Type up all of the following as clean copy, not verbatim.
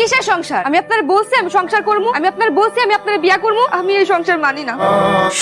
কিসের সংসার? আমি আপনার বলছি আমি সংসার করবো, আমি আপনার বলছি আমি আপনার বিয়া করবো। আমি এই সংসার মানি না।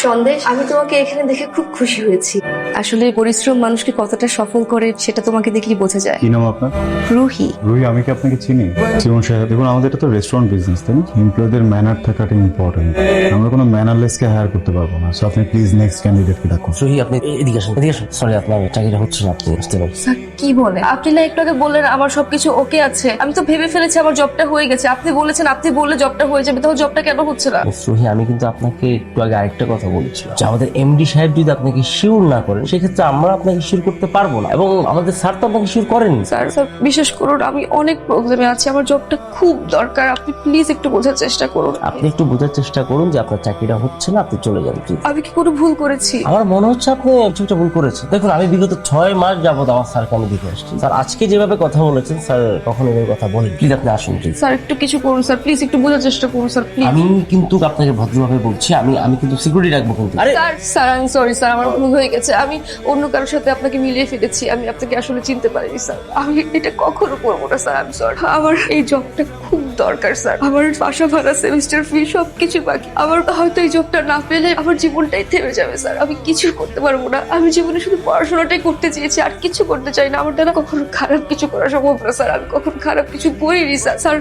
সন্দেশ, আমি তোমাকে এখানে দেখে খুব খুশি হয়েছি। আসলে পরিশ্রম মানুষকে কতটা সফল করে সেটা তোমাকে দেখলেই বোঝা যায়। কি নাম আপনার? রুহি। রুহি, আমি কি আপনাকে চিনি? জীবন সাহেব, দেখুন আমাদের এটা তো রেস্টুরেন্ট বিজনেস, তাই না? এমপ্লয়ীদের ম্যানার থাকাটা ইম্পর্টেন্ট। আমরা কোনো ম্যানারলেসকে হায়ার করতে পারবো না। সো আপনি প্লিজ নেক্সট ক্যান্ডিডেটকে ডাকুন। রুহি, আপনি এদিকে আসুন, এদিকে আসুন। সরি, আপনার চাকরিটা হচ্ছে না, আপনি বুঝতে পারছেন। স্যার কি বলে? আপনি না একটু আগে বললেন আমার সবকিছু ওকে আছে, আমি তো ভেবে ফেলেছি আমার জবটা হয়ে গেছে। আপনি বলেছেন আপনি বললে জবটা হয়ে যাবে, তাহলে জবটা কেন হচ্ছে না? রুহি, আমি কিন্তু আপনাকে একটু আগে আরেকটা কথা বলেছিলাম যে আমাদের এমডি সাহেব যদি আপনাকে শিওর না করেন সেক্ষেত্রে আমরা আপনাকে শিওর করতে পারবো না, এবং আমাদের স্যার তো আপনাকে শিওর করেনি। স্যার বিশেষ করুন, আমি অনেক প্রবলেমে আছি, আমার জবটা খুব দরকার। আপনি প্লিজ একটু বোঝার চেষ্টা করুন। আপনি একটু বোঝার চেষ্টা করুন যে আপনার চাকরিটা হচ্ছে না, আপনি চলে যান প্লিজ। আমি কি কোনো ভুল করেছি? আমার মনে হচ্ছে আপনি ছোটটা ভুল করেছেন। দেখুন, আমি বিগত 6 মাস যাবত আমার স্যারকে আমি দেখে আসছি। স্যার আজকে যেভাবে কথা বলেছেন, স্যার কখনো এভাবে কথা বলেন। প্লিজ আপনি আসুন প্লিজ। স্যার একটু কিছু করুন স্যার, প্লিজ একটু বোঝার চেষ্টা করুন স্যার, প্লিজ। আমি কিন্তু আপনাকে ভদ্রভাবে বলছি, আমি কিন্তু সিকিউরিটি রাখবো কিন্তু। আরে স্যার আমি সরি স্যার, আমার ভুল হয়ে গেছে। আমি অন্য কারোর সাথে আপনাকে মিলিয়ে ফেলেছি, আমি আপনাকে আসলে চিনতে পারিনি স্যার। আমি এটা কখনো করবো না স্যার, আমি সরি। আমার এই জবটা খুব দরকার স্যার। আমার বাসা ভাড়া, সেমিস্টার ফি সবকিছু বাকি। আমার হয়তো এই জবটা না পেলে আমার জীবনটাই থেমে যাবে স্যার। আমি কিছু করতে পারবো না। আমি জীবনে শুধু পড়াশোনাটাই করতে চেয়েছি, আর কিছু করতে চাই না। আমার দ্বারা কখনো খারাপ কিছু করা সম্ভব না স্যার। আমি কখনো খারাপ কিছু করিনি স্যার। স্যার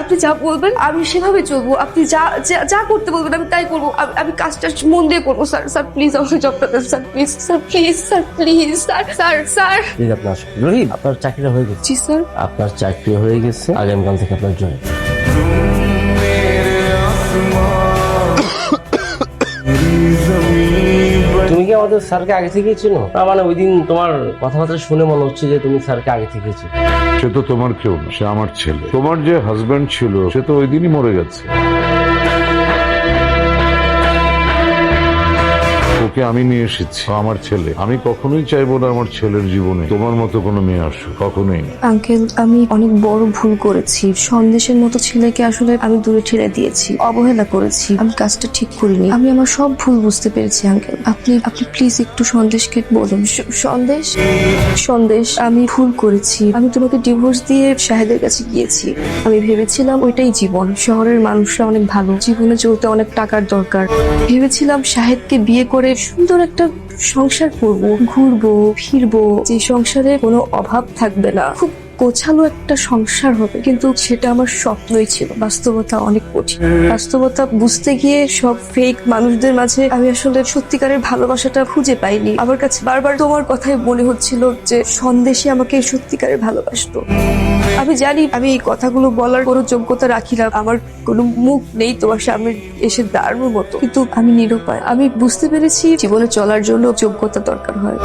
আপনি যা বলবেন আমি সেভাবে চলবো। আপনি যা করতে বলবেন আমি তাই করবো। আমি কাজটা মন দিয়ে করবো স্যার। স্যার প্লিজ আমাকে জবটা দেন sir, please sir, please sir, please sir, sir sir. Please আপনি আসুন। রোহিত, আপনার চাকরিটা হয়ে গেছে। জি স্যার। আপনার চাকরি হয়ে গেছে, আগামীকাল থেকে আপনার জয়েন। তুমি কি আমাদের স্যারকে আগে থেকেই চিনো? না মানে ওই দিন তোমার কথাবার্তা শুনে মনে হচ্ছে যে তুমি স্যারকে আগে থেকেই চিনো। সে তো তোমার কেউ না, সে আমার ছেলে। তোমার যে হাজবেন্ড ছিল সে তো ওই দিনই মরে গেছে। ওকে আমি নিয়ে এসেছি, ও আমার ছেলে। আমি কখনোই চাইবো না আমার ছেলের জীবনে তোমার মতো কোনো মেয়ে আসুক, কখনোই না। আঙ্কেল, আমি অনেক বড় ভুল করেছি। সন্দেশের মতো ছেলেকে আসলে আমি দূরে ঠেলে দিয়েছি, অবহেলা করেছি। আমি কাজটা ঠিক করিনি। আমি আমার সব ভুল বুঝতে পেরেছি আঙ্কেল। আপনি প্লিজ একটু সন্দেশকে বলুন। সন্দেশ, আমি ভুল করেছি। আমি তোমাকে ডিভোর্স দিয়ে শাহেদের কাছে গিয়েছি। আমি ভেবেছিলাম ওইটাই জীবন। শহরের মানুষরা অনেক ভালো, জীবনে চলতে অনেক টাকার দরকার। ভেবেছিলাম শাহেদকে বিয়ে করে সুন্দর একটা সংসার করবো, ঘুরবো ফিরবো, যে সংসারে কোনো অভাব থাকবে না, খুব গোছালো একটা সংসার হবে। কিন্তু সেটা আমার স্বপ্নই ছিল। বাস্তবতা অনেক কঠিন। বাস্তবতা বুঝতে গিয়ে সব ফেক মানুষদের মাঝে আমি আসলে সত্যিকারের ভালোবাসাটা খুঁজে পাইনি। আমার কাছে বারবার তোমার কথাই মনে হচ্ছিল যে সন্দেশে আমাকে সত্যিকারের ভালোবাসতো। আমি জানি আমি এই কথাগুলো বলার কোনো যোগ্যতা রাখি না, আমার কোনো মুখ নেই তোমার সামনে এসে দাঁড়ানোর মতো, কিন্তু আমি নিরুপায়। আমি বুঝতে পেরেছি জীবনে চলার জন্য যোগ্যতা দরকার হয়।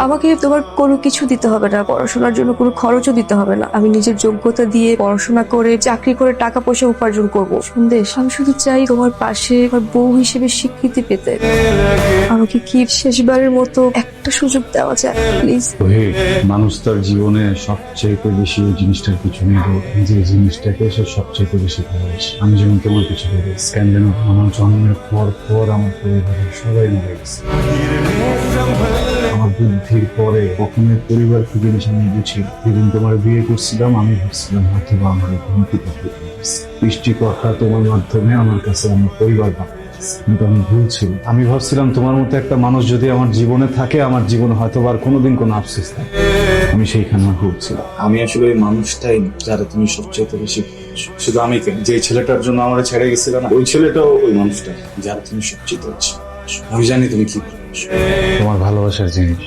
আমাকে তোমার কোনো কিছু দিতে হবে না, পড়াশোনার জন্য কোনো খরচও দিতে হবে না। আমি নিজের যোগ্যতা দিয়ে পড়াশোনা করে চাকরি করে টাকা পয়সা উপার্জন করব। সন্দেশ, আমি শুধু চাই তোমার পাশে আমার বউ হিসেবে স্বীকৃতি পেতে। আমাকে কি শেষবারের মতো একটা সুযোগ দেওয়া যায় প্লিজ? মানুষ তার জীবনে সবচেয়ে বেশি ওই জিনিসটার পিছনে যে জিনিসটাকে সে সবচেয়ে বেশি ভালোবাসে। আমি যেমন তোমার কিছু করি, স্ক্যান্ডেল আমার জন্মের পর আমার পরিবারের সবাই মরে গেছে। আমার বুদ্ধির পরে কখনোই পরিবারকে জিনিস আমি বুঝি। যেদিন তোমার বিয়ে করছিলাম আমি ভাবছিলাম হয়তো আমার ঘুমটি সৃষ্টিকর্তা তোমার মাধ্যমে আমার কাছে আমার পরিবার পাঠাচ্ছে। কিন্তু আমি ভুল ছিল। আমি ভাবছিলাম তোমার মতো একটা মানুষ যদি আমার জীবনে থাকে, আমার জীবনে হয়তো আর কোনোদিন কোনো আফসোস থাকে। আমি সেইখানে ভুল ছিলাম। আমি আসলে ওই মানুষটাই যারা তুমি সবচেয়ে বেশি ভালোবাসো। শুধু আমি কেন, যে ছেলেটার জন্য আমার ছেড়ে গেছিল না, ওই ছেলেটাও ওই মানুষটা যারা তুমি সবচেয়ে ভালোবাসো। আমি জানি তুমি কি ভালোবাসো। তোমার ভালোবাসার জিনিস